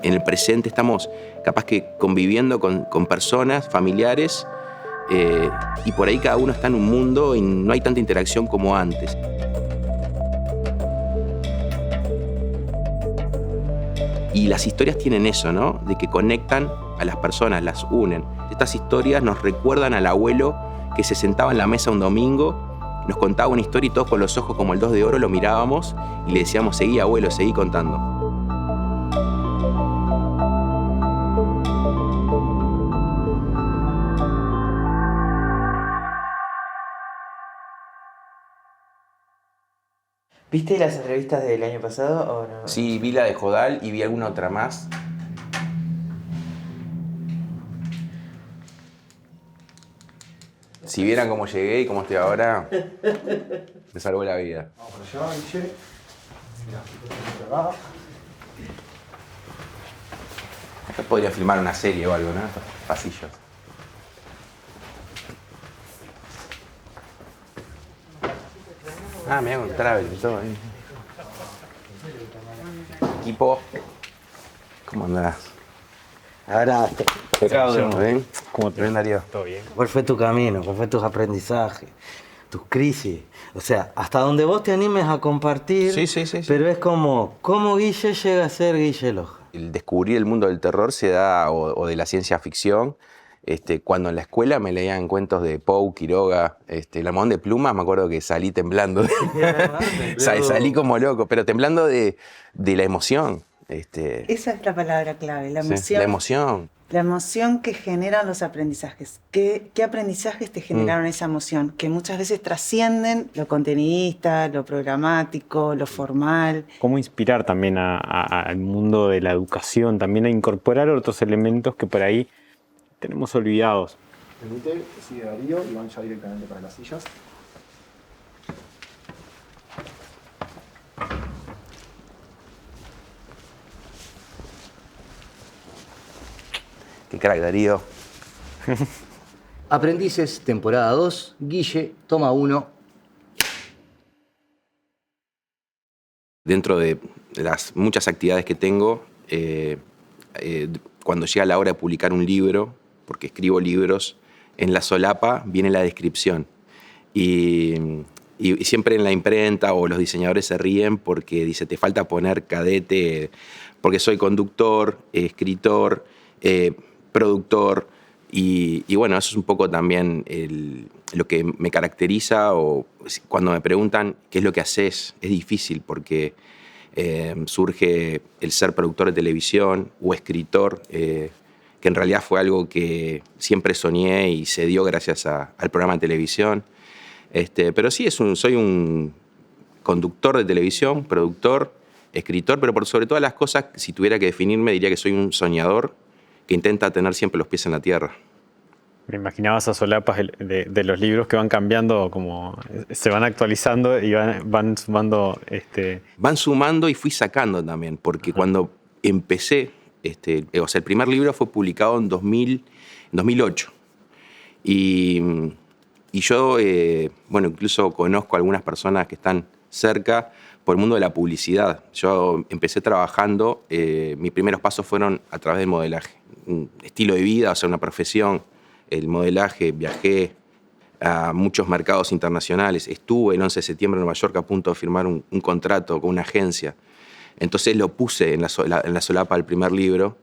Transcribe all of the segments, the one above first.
En el presente estamos capaz que conviviendo con personas, familiares, y por ahí cada uno está en un mundo y no hay tanta interacción como antes. Y las historias tienen eso, ¿no? De que conectan a las personas, las unen. Estas historias nos recuerdan al abuelo que se sentaba en la mesa un domingo, nos contaba una historia y todos con los ojos como el 2 de oro lo mirábamos y le decíamos, seguí abuelo, seguí contando. ¿Viste las entrevistas del año pasado o no? Sí, vi la de Jodal y vi alguna otra más. Si vieran cómo llegué y cómo estoy ahora, me salvó la vida. Vamos para allá, Guille. Mirá, acá. Acá podría filmar una serie o algo, ¿no? Estos pasillos. Ah, mirá con travel y todo ahí. Equipo, ¿cómo andás? Ahora, ¿Ven? ¿Cómo te ven, Darío? ¿Todo bien? ¿cuál fue tu camino? ¿Cuál fue tus aprendizajes? Tus crisis. O sea, hasta donde vos te animes a compartir. Sí. Pero es como, ¿cómo Guille llega a ser Guille Loja? El descubrir el mundo del terror se da, o de la ciencia ficción, cuando en la escuela me leían cuentos de Poe, Quiroga, El almohadón de plumas, me acuerdo que salí temblando. Salí como loco, pero temblando de la emoción. Esa es la palabra clave, la Sí, emoción. la emoción. La emoción que generan los aprendizajes. ¿Qué aprendizajes te generaron esa emoción? Que muchas veces trascienden lo contenidista, lo programático, lo formal. ¿Cómo inspirar también al mundo de la educación, también a incorporar otros elementos que por ahí tenemos olvidados? Permite que siga Darío y van ya directamente para las sillas. Qué crack, Darío. Aprendices, temporada 2, Guille, toma 1. Dentro de las muchas actividades que tengo, cuando llega la hora de publicar un libro, porque escribo libros, en la solapa viene la descripción. Y siempre en la imprenta o los diseñadores se ríen porque dice, te falta poner cadete, porque soy conductor, escritor, productor, y bueno, eso es un poco también lo que me caracteriza, o cuando me preguntan qué es lo que haces, es difícil porque surge el ser productor de televisión o escritor, que en realidad fue algo que siempre soñé y se dio gracias al programa de televisión. Pero sí, soy un conductor de televisión, productor, escritor, pero por sobre todas las cosas, si tuviera que definirme, diría que soy un soñador que intenta tener siempre los pies en la tierra. Me imaginaba esas solapas de los libros que van cambiando, como se van actualizando y van sumando... Van sumando y fui sacando también, porque cuando empecé, o sea, el primer libro fue publicado en 2008. Y yo, bueno, incluso conozco a algunas personas que están cerca por el mundo de la publicidad. Yo empecé trabajando, mis primeros pasos fueron a través del modelaje. Un estilo de vida, o sea, una profesión, el modelaje, viajé a muchos mercados internacionales. Estuve el 11 de septiembre en Nueva York a punto de firmar un contrato con una agencia. Entonces lo puse en la solapa del primer libro,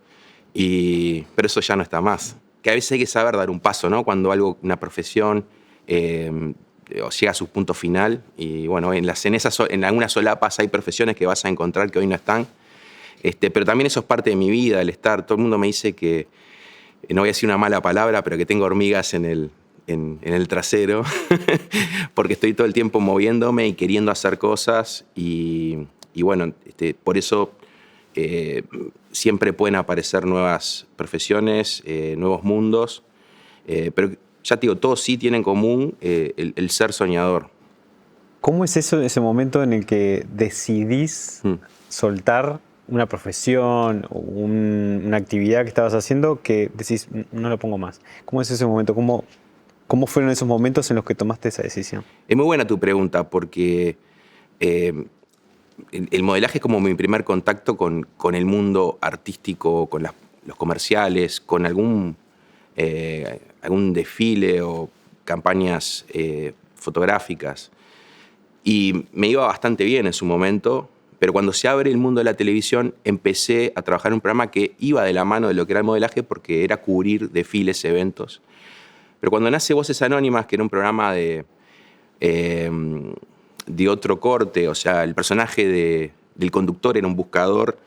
pero eso ya no está más. Que a veces hay que saber dar un paso, ¿no? Cuando una profesión llega a su punto final. Y bueno, en algunas solapas hay profesiones que vas a encontrar que hoy no están. Pero también eso es parte de mi vida, el estar. Todo el mundo me dice que, no voy a decir una mala palabra, pero que tengo hormigas en el trasero, porque estoy todo el tiempo moviéndome y queriendo hacer cosas. Y bueno, por eso siempre pueden aparecer nuevas profesiones, nuevos mundos. Pero ya te digo, todos sí tienen en común el ser soñador. ¿Cómo es ese momento en el que decidís soltar una profesión o una actividad que estabas haciendo que decís, no lo pongo más? ¿Cómo es ese momento? ¿Cómo fueron esos momentos en los que tomaste esa decisión? Es muy buena tu pregunta porque el modelaje es como mi primer contacto con el mundo artístico, con los comerciales, con algún desfile o campañas fotográficas. Y me iba bastante bien en su momento, pero cuando se abre el mundo de la televisión empecé a trabajar en un programa que iba de la mano de lo que era el modelaje porque era cubrir desfiles, eventos. Pero cuando nace Voces Anónimas, que era un programa de otro corte, o sea, el personaje del conductor era un buscador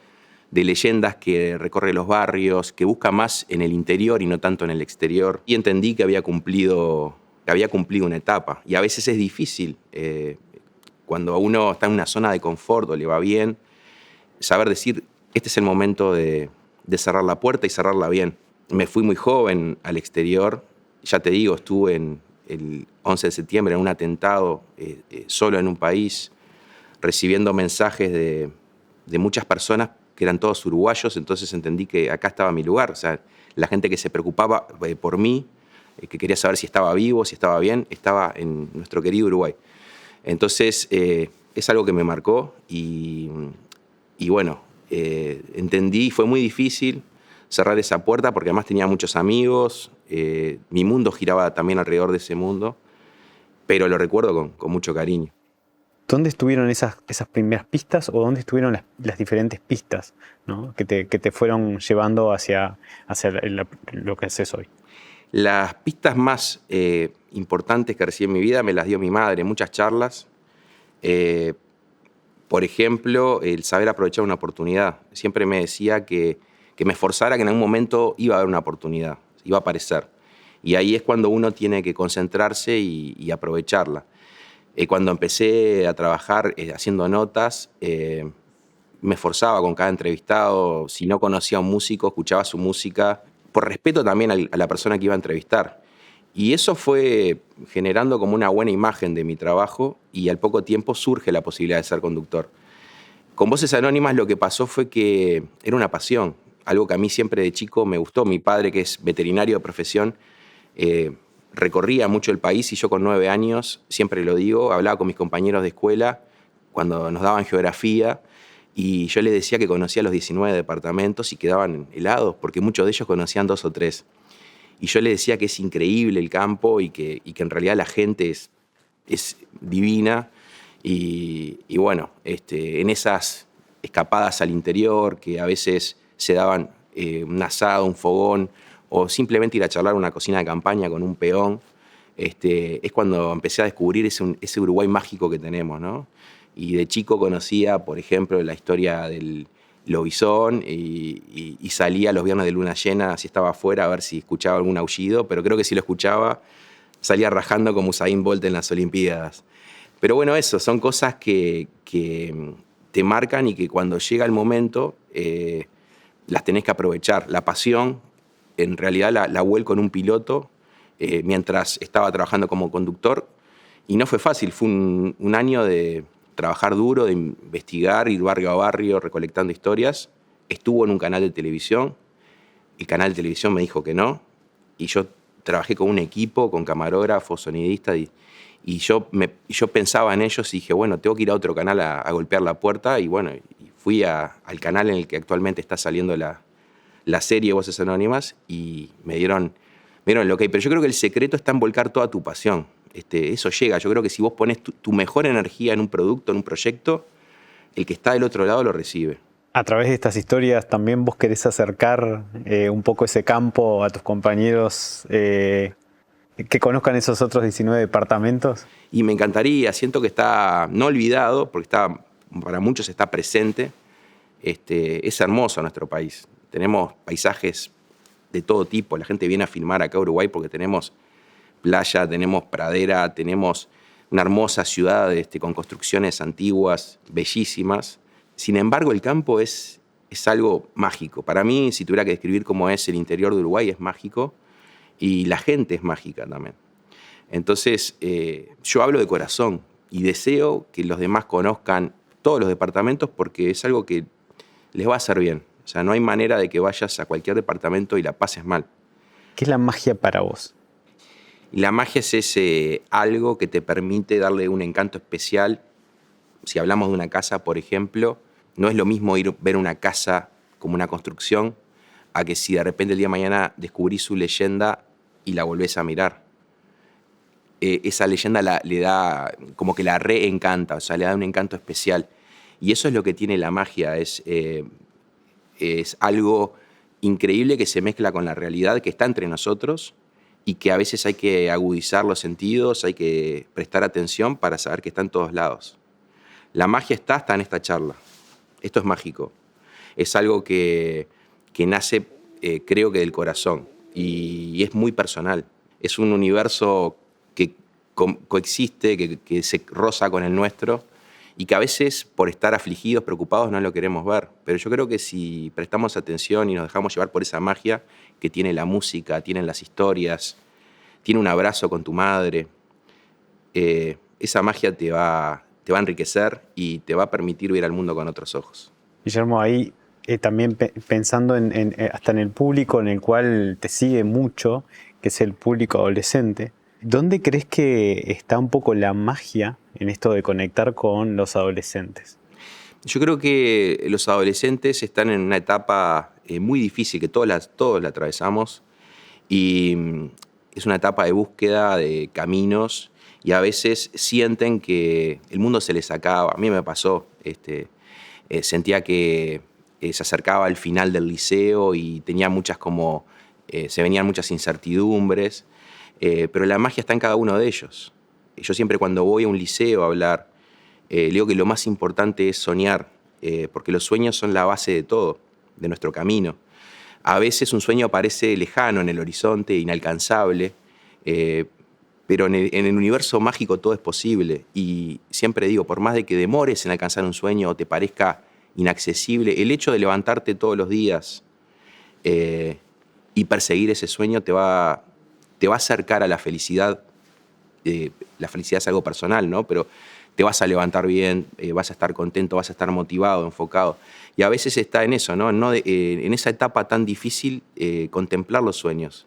de leyendas que recorre los barrios, que busca más en el interior y no tanto en el exterior. Y entendí que había cumplido una etapa. Y a veces es difícil, cuando uno está en una zona de confort o le va bien, saber decir, este es el momento de cerrar la puerta y cerrarla bien. Me fui muy joven al exterior. Ya te digo, estuve el 11 de septiembre en un atentado, solo en un país, recibiendo mensajes de muchas personas que eran todos uruguayos, entonces entendí que acá estaba mi lugar. O sea, la gente que se preocupaba por mí, que quería saber si estaba vivo, si estaba bien, estaba en nuestro querido Uruguay. Entonces, es algo que me marcó y bueno, entendí, fue muy difícil cerrar esa puerta porque además tenía muchos amigos, mi mundo giraba también alrededor de ese mundo, pero lo recuerdo con mucho cariño. ¿Dónde estuvieron esas primeras pistas o dónde estuvieron las diferentes pistas, ¿no? que te fueron llevando hacia lo que haces hoy? Las pistas más importantes que recibí en mi vida me las dio mi madre, muchas charlas. Por ejemplo, el saber aprovechar una oportunidad. Siempre me decía que me esforzara, que en algún momento iba a haber una oportunidad, iba a aparecer. Y ahí es cuando uno tiene que concentrarse y aprovecharla. Cuando empecé a trabajar haciendo notas, me esforzaba con cada entrevistado. Si no conocía a un músico, escuchaba su música, por respeto también a la persona que iba a entrevistar. Y eso fue generando como una buena imagen de mi trabajo y al poco tiempo surge la posibilidad de ser conductor. Con Voces Anónimas lo que pasó fue que era una pasión, algo que a mí siempre de chico me gustó. Mi padre, que es veterinario de profesión, recorría mucho el país y yo con 9 años, siempre lo digo, hablaba con mis compañeros de escuela cuando nos daban geografía y yo les decía que conocía los 19 departamentos y quedaban helados porque muchos de ellos conocían 2 o 3. Y yo les decía que es increíble el campo y que en realidad la gente es divina. Y bueno, en esas escapadas al interior que a veces se daban un asado, un fogón, o simplemente ir a charlar una cocina de campaña con un peón, es cuando empecé a descubrir ese Uruguay mágico que tenemos, ¿no? Y de chico conocía, por ejemplo, la historia del lobizón y salía los viernes de luna llena, si estaba afuera, a ver si escuchaba algún aullido, pero creo que si lo escuchaba, salía rajando como Usain Bolt en las Olimpiadas. Pero bueno, eso, son cosas que te marcan y que cuando llega el momento las tenés que aprovechar. La pasión, en realidad la vuelco en un piloto mientras estaba trabajando como conductor y no fue fácil, fue un año de trabajar duro, de investigar, ir barrio a barrio recolectando historias. Estuvo en un canal de televisión, el canal de televisión me dijo que no y yo trabajé con un equipo, con camarógrafos, sonidistas y yo pensaba en ellos y dije, bueno, tengo que ir a otro canal a golpear la puerta y bueno, y fui al canal en el que actualmente está saliendo la serie Voces Anónimas y me dieron el ok. Pero yo creo que el secreto está en volcar toda tu pasión. Eso llega. Yo creo que si vos pones tu mejor energía en un producto, en un proyecto, el que está del otro lado lo recibe. A través de estas historias también vos querés acercar un poco ese campo a tus compañeros que conozcan esos otros 19 departamentos. Y me encantaría, siento que está no olvidado, porque para muchos está presente. Es hermoso nuestro país. Tenemos paisajes de todo tipo. La gente viene a filmar acá a Uruguay porque tenemos playa, tenemos pradera, tenemos una hermosa ciudad con construcciones antiguas, bellísimas. Sin embargo, el campo es algo mágico. Para mí, si tuviera que describir cómo es el interior de Uruguay, es mágico. Y la gente es mágica también. Entonces, yo hablo de corazón y deseo que los demás conozcan todos los departamentos porque es algo que les va a hacer bien. O sea, no hay manera de que vayas a cualquier departamento y la pases mal. ¿Qué es la magia para vos? Y la magia es ese algo que te permite darle un encanto especial Si hablamos de una casa, por ejemplo, no es lo mismo ver una casa como una construcción a que si de repente el día de mañana descubrís su leyenda y la volvés a mirar. Esa leyenda le da, como que la reencanta, o sea, le da un encanto especial. Y eso es lo que tiene la magia, es algo increíble que se mezcla con la realidad que está entre nosotros y que a veces hay que agudizar los sentidos, hay que prestar atención para saber que está en todos lados. La magia está en esta charla. Esto es mágico. Es algo que nace, creo que del corazón, y es muy personal. Es un universo que coexiste, que se roza con el nuestro, y que a veces, por estar afligidos, preocupados, no lo queremos ver. Pero yo creo que si prestamos atención y nos dejamos llevar por esa magia que tiene la música, tienen las historias, tiene un abrazo con tu madre, esa magia te va a enriquecer y te va a permitir ver al mundo con otros ojos. Guillermo, ahí también pensando hasta en el público en el cual te sigue mucho, que es el público adolescente, ¿dónde crees que está un poco la magia en esto de conectar con los adolescentes? Yo creo que los adolescentes están en una etapa muy difícil, que todos la atravesamos, y es una etapa de búsqueda de caminos, y a veces sienten que el mundo se les acaba. A mí me pasó, sentía que se acercaba al final del liceo y tenía se venían muchas incertidumbres, pero la magia está en cada uno de ellos. Yo siempre cuando voy a un liceo a hablar, le digo que lo más importante es soñar, porque los sueños son la base de todo, de nuestro camino. A veces un sueño parece lejano en el horizonte, inalcanzable, pero en el universo mágico todo es posible. Y siempre digo, por más de que demores en alcanzar un sueño o te parezca inaccesible, el hecho de levantarte todos los días y perseguir ese sueño te va a acercar a la felicidad. La felicidad es algo personal, ¿no? Pero te vas a levantar bien, vas a estar contento, vas a estar motivado, enfocado. Y a veces está en eso, ¿no? En esa etapa tan difícil, contemplar los sueños.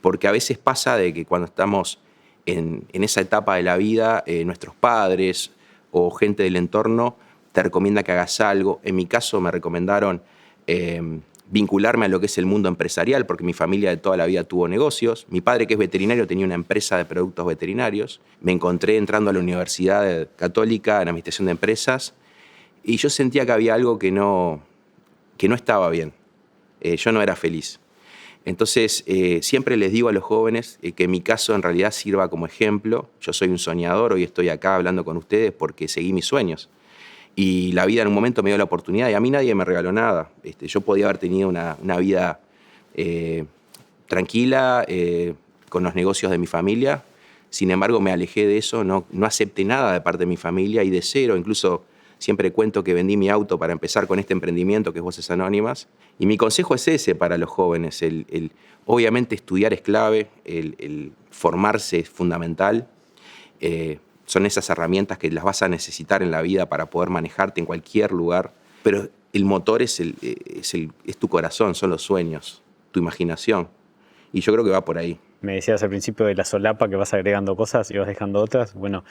Porque a veces pasa de que cuando estamos en esa etapa de la vida, nuestros padres o gente del entorno te recomienda que hagas algo. En mi caso me recomendaron vincularme a lo que es el mundo empresarial, porque mi familia de toda la vida tuvo negocios. Mi padre, que es veterinario, tenía una empresa de productos veterinarios. Me encontré entrando a la Universidad Católica en Administración de Empresas y yo sentía que había algo que no estaba bien. Yo no era feliz. Entonces, siempre les digo a los jóvenes que mi caso en realidad sirva como ejemplo. Yo soy un soñador, hoy estoy acá hablando con ustedes porque seguí mis sueños. Y la vida en un momento me dio la oportunidad y a mí nadie me regaló nada. Yo podía haber tenido una vida tranquila con los negocios de mi familia. Sin embargo, me alejé de eso, no acepté nada de parte de mi familia y de cero. Incluso siempre cuento que vendí mi auto para empezar con este emprendimiento que es Voces Anónimas. Y mi consejo es ese para los jóvenes. Obviamente estudiar es clave, el formarse es fundamental. Son esas herramientas que las vas a necesitar en la vida para poder manejarte en cualquier lugar. Pero el motor es tu corazón, son los sueños, tu imaginación. Y yo creo que va por ahí. Me decías al principio de la solapa que vas agregando cosas y vas dejando otras. Bueno,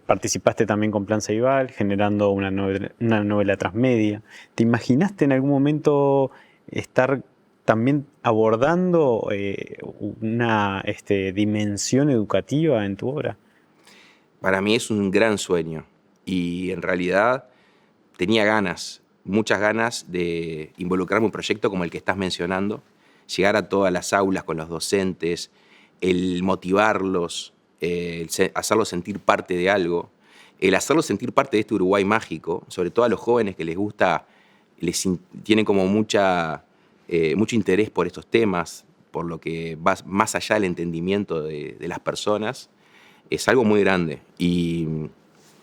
participaste también con Plan Ceibal, generando una novela transmedia. ¿Te imaginaste en algún momento estar también abordando una dimensión educativa en tu obra? Para mí es un gran sueño y en realidad tenía muchas ganas de involucrarme en un proyecto como el que estás mencionando, llegar a todas las aulas con los docentes, el motivarlos, hacerlos sentir parte de algo, el hacerlos sentir parte de este Uruguay mágico, sobre todo a los jóvenes que les gusta, tienen como mucho interés por estos temas, por lo que va más allá del entendimiento de las personas. Es algo muy grande. Y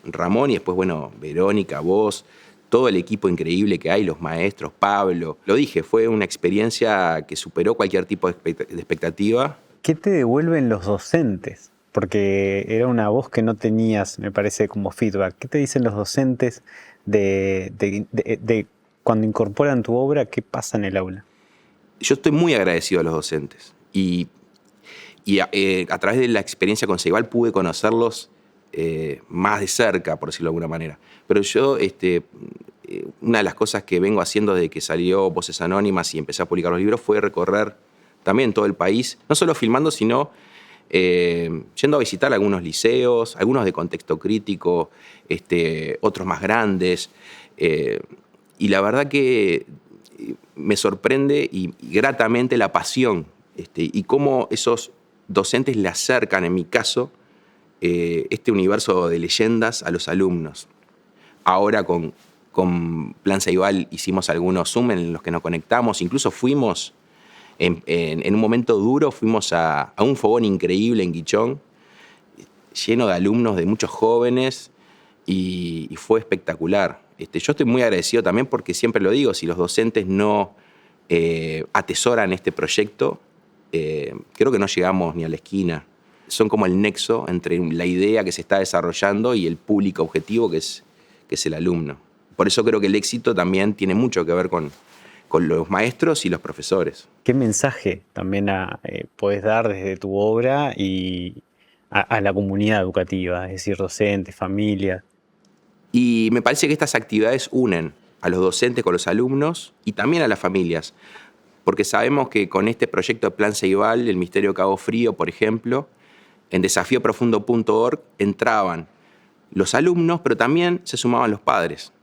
Ramón y después, bueno, Verónica, vos, todo el equipo increíble que hay, los maestros, Pablo. Lo dije, fue una experiencia que superó cualquier tipo de expectativa. ¿Qué te devuelven los docentes? Porque era una voz que no tenías, me parece, como feedback. ¿Qué te dicen los docentes de cuando incorporan tu obra? ¿Qué pasa en el aula? Yo estoy muy agradecido a los docentes. Y a través de la experiencia con Ceibal pude conocerlos más de cerca, por decirlo de alguna manera. Pero yo, una de las cosas que vengo haciendo desde que salió Voces Anónimas y empecé a publicar los libros fue recorrer también todo el país, no solo filmando, sino yendo a visitar algunos liceos, algunos de contexto crítico, otros más grandes. Y la verdad que me sorprende y gratamente la pasión y cómo esos docentes le acercan, en mi caso, este universo de leyendas a los alumnos. Ahora con Plan Ceibal hicimos algunos Zoom en los que nos conectamos, incluso fuimos, en un momento duro, fuimos a un fogón increíble en Guichón, lleno de alumnos, de muchos jóvenes, y fue espectacular. Yo estoy muy agradecido también porque siempre lo digo, si los docentes no atesoran este proyecto, creo que no llegamos ni a la esquina. Son como el nexo entre la idea que se está desarrollando y el público objetivo que es el alumno. Por eso creo que el éxito también tiene mucho que ver con los maestros y los profesores. ¿Qué mensaje también podés dar desde tu obra y a la comunidad educativa, es decir, docentes, familias? Y me parece que estas actividades unen a los docentes con los alumnos y también a las familias, porque sabemos que con este proyecto de Plan Ceibal, el Misterio de Cabo Frío, por ejemplo, en desafioprofundo.org entraban los alumnos, pero también se sumaban los padres.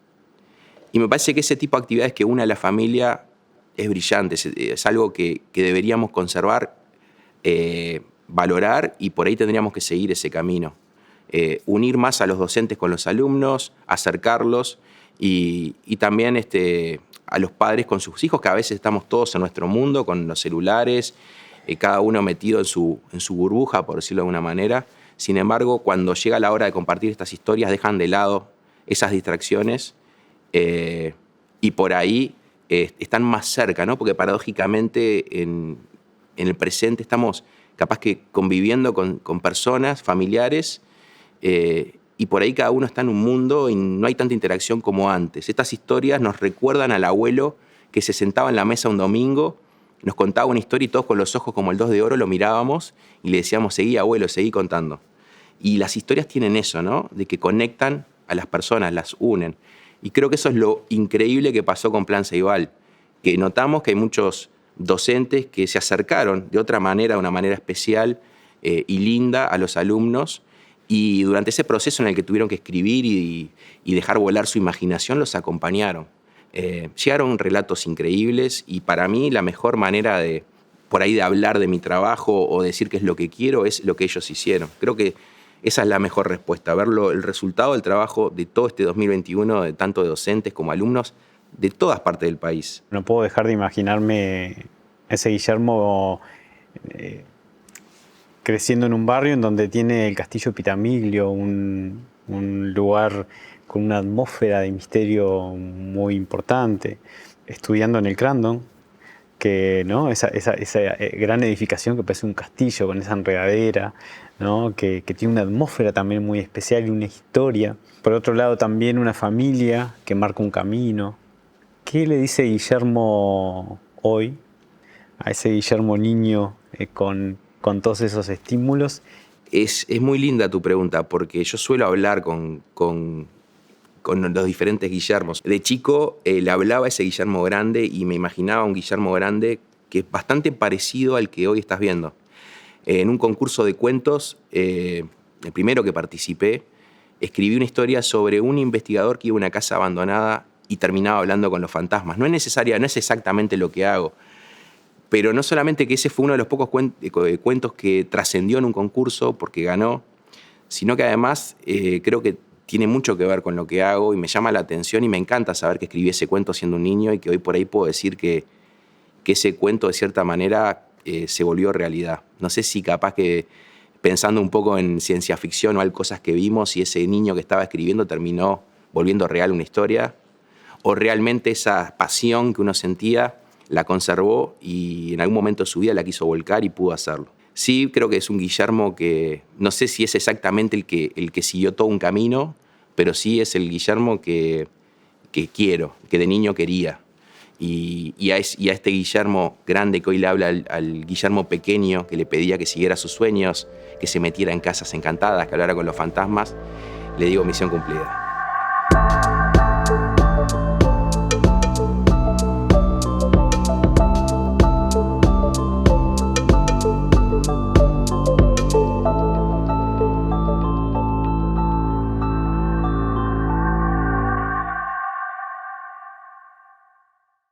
Y me parece que ese tipo de actividades que une a la familia es brillante, es algo que deberíamos conservar, valorar, y por ahí tendríamos que seguir ese camino. Unir más a los docentes con los alumnos, acercarlos y también a los padres con sus hijos, que a veces estamos todos en nuestro mundo con los celulares, cada uno metido en su burbuja, por decirlo de alguna manera. Sin embargo, cuando llega la hora de compartir estas historias, dejan de lado esas distracciones y por ahí están más cerca, ¿no? Porque paradójicamente en el presente estamos capaz que conviviendo con personas, familiares, y por ahí cada uno está en un mundo y no hay tanta interacción como antes. Estas historias nos recuerdan al abuelo que se sentaba en la mesa un domingo, nos contaba una historia y todos con los ojos como el 2 de oro lo mirábamos y le decíamos, seguí abuelo, seguí contando. Y las historias tienen eso, ¿no? De que conectan a las personas, las unen. Y creo que eso es lo increíble que pasó con Plan Ceibal, que notamos que hay muchos docentes que se acercaron de otra manera, de una manera especial y linda a los alumnos, y durante ese proceso en el que tuvieron que escribir y dejar volar su imaginación, los acompañaron. Llegaron relatos increíbles y para mí la mejor manera de hablar de mi trabajo o decir qué es lo que quiero es lo que ellos hicieron. Creo que esa es la mejor respuesta, ver el resultado del trabajo de todo este 2021, de tanto de docentes como alumnos de todas partes del país. No puedo dejar de imaginarme ese Guillermo creciendo en un barrio en donde tiene el Castillo Pitamiglio, un lugar con una atmósfera de misterio muy importante, estudiando en el Crandon, que, ¿no? esa gran edificación que parece un castillo con esa enredadera, ¿no? que tiene una atmósfera también muy especial y una historia. Por otro lado, también una familia que marca un camino. ¿Qué le dice Guillermo hoy a ese Guillermo niño con todos esos estímulos? Es muy linda tu pregunta, porque yo suelo hablar con los diferentes Guillermos. De chico le hablaba a ese Guillermo grande y me imaginaba un Guillermo grande que es bastante parecido al que hoy estás viendo. En un concurso de cuentos, el primero que participé, escribí una historia sobre un investigador que iba a una casa abandonada y terminaba hablando con los fantasmas. No es exactamente lo que hago, pero no solamente que ese fue uno de los pocos cuentos que trascendió en un concurso porque ganó, sino que además creo que tiene mucho que ver con lo que hago y me llama la atención y me encanta saber que escribí ese cuento siendo un niño y que hoy por ahí puedo decir que ese cuento de cierta manera se volvió realidad. No sé si capaz que pensando un poco en ciencia ficción o hay cosas que vimos y ese niño que estaba escribiendo terminó volviendo real una historia, o realmente esa pasión que uno sentía la conservó y en algún momento de su vida la quiso volcar y pudo hacerlo. Sí, creo que es un Guillermo que no sé si es exactamente el que siguió todo un camino, pero sí es el Guillermo que quiero, que de niño quería. Y a este Guillermo grande que hoy le habla al Guillermo pequeño, que le pedía que siguiera sus sueños, que se metiera en casas encantadas, que hablara con los fantasmas, le digo misión cumplida.